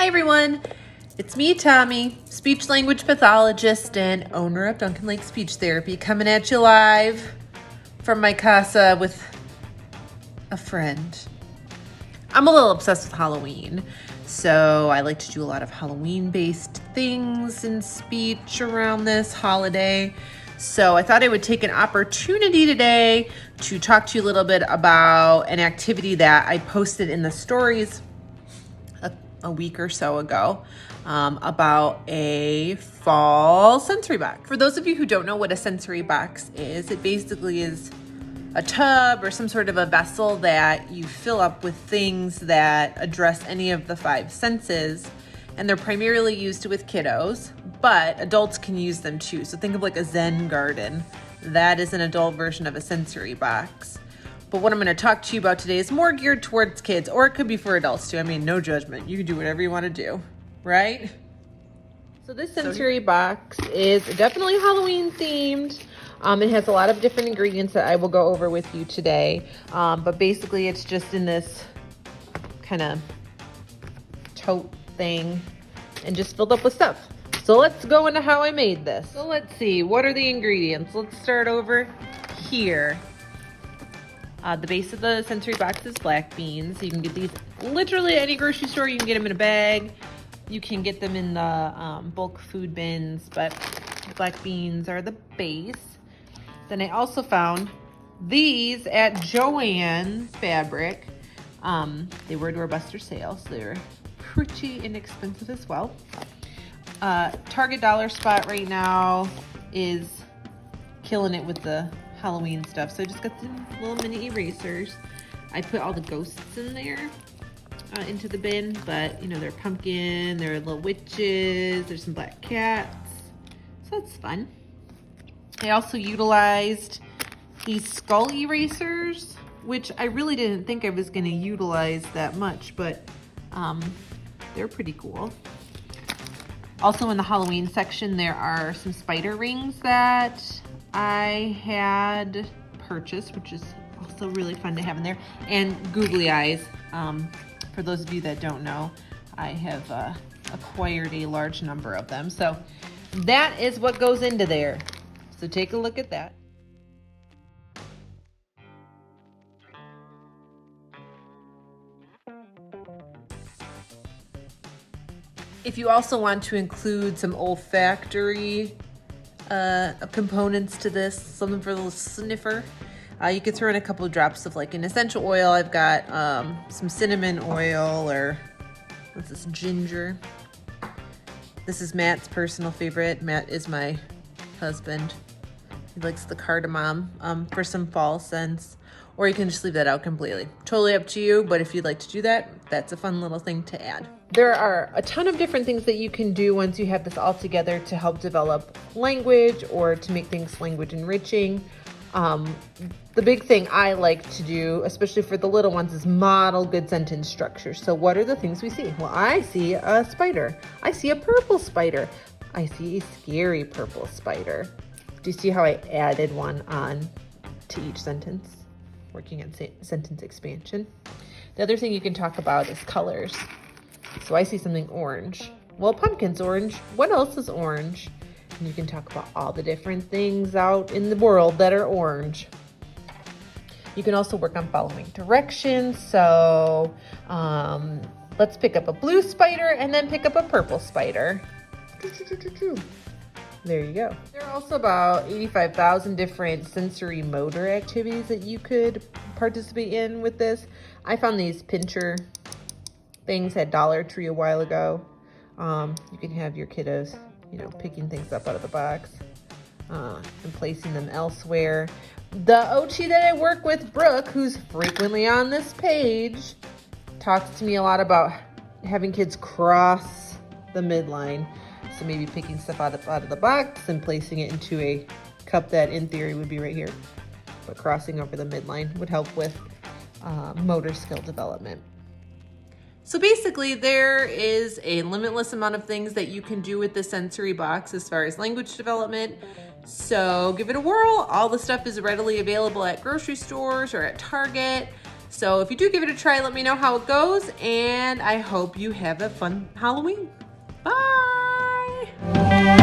Hi everyone, it's me, Tommy, speech language pathologist and owner of Duncan Lake Speech Therapy, coming at you live from my casa with a friend. I'm a little obsessed with Halloween, so I like to do a lot of Halloween-based things in speech around this holiday. So I thought I would take an opportunity today to talk to you a little bit about an activity that I posted in the stories a week or so ago about a fall sensory box. For those of you who don't know what a sensory box is, it basically is a tub or some sort of a vessel that you fill up with things that address any of the five senses, and they're primarily used with kiddos, but adults can use them too. So think of like a Zen garden. That is an adult version of a sensory box. But what I'm going to talk to you about today is more geared towards kids, or it could be for adults too. I mean, no judgment. You can do whatever you want to do, right? So this sensory box is definitely Halloween themed. It has a lot of different ingredients that I will go over with you today. But basically it's just in this kind of tote thing and just filled up with stuff. So let's go into how I made this. So let's see, what are the ingredients? Let's start over here. The base of the sensory box is black beans. You can get these literally at any grocery store. You can get them in a bag. You can get them in the bulk food bins, but black beans are the base. Then I also found these at Joann Fabric. They were a doorbuster sale, so they were pretty inexpensive as well. Target dollar spot right now is killing it with the Halloween stuff. So I just got some little mini erasers. I put all the ghosts in there into the bin, but you know, they're pumpkin, they're little witches, there's some black cats. So that's fun. I also utilized these skull erasers, which I really didn't think I was going to utilize that much, but they're pretty cool. Also in the Halloween section, there are some spider rings that I had purchased, which is also really fun to have in there, and googly eyes. For those of you that don't know, I have acquired a large number of them. So that is what goes into there. So take a look at that. If you also want to include some olfactory components to this, something for a little sniffer, you could throw in a couple of drops of like an essential oil. I've got some cinnamon oil, or what's this, ginger. This is Matt's personal favorite. Matt is my husband. He likes the cardamom for some fall scents, or you can just leave that out completely. Totally up to you, but if you'd like to do that, that's a fun little thing to add. There are a ton of different things that you can do once you have this all together to help develop language or to make things language enriching. The big thing I like to do, especially for the little ones, is model good sentence structure. So what are the things we see? Well, I see a spider. I see a purple spider. I see a scary purple spider. Do you see how I added one on to each sentence? Working on sentence expansion. The other thing you can talk about is colors. So I see something orange. Well, pumpkin's orange. What else is orange? And you can talk about all the different things out in the world that are orange. You can also work on following directions. So let's pick up a blue spider and then pick up a purple spider. There you go. There are also about 85,000 different sensory motor activities that you could participate in with this. I found these pincher things at Dollar Tree a while ago. You can have your kiddos, you know, picking things up out of the box and placing them elsewhere. The OT that I work with, Brooke, who's frequently on this page, talks to me a lot about having kids cross the midline. So maybe picking stuff out of the box and placing it into a cup that in theory would be right here. But crossing over the midline would help with motor skill development. So basically there is a limitless amount of things that you can do with the sensory box as far as language development. So give it a whirl. All the stuff is readily available at grocery stores or at Target. So if you do give it a try, let me know how it goes, and I hope you have a fun Halloween. Bye!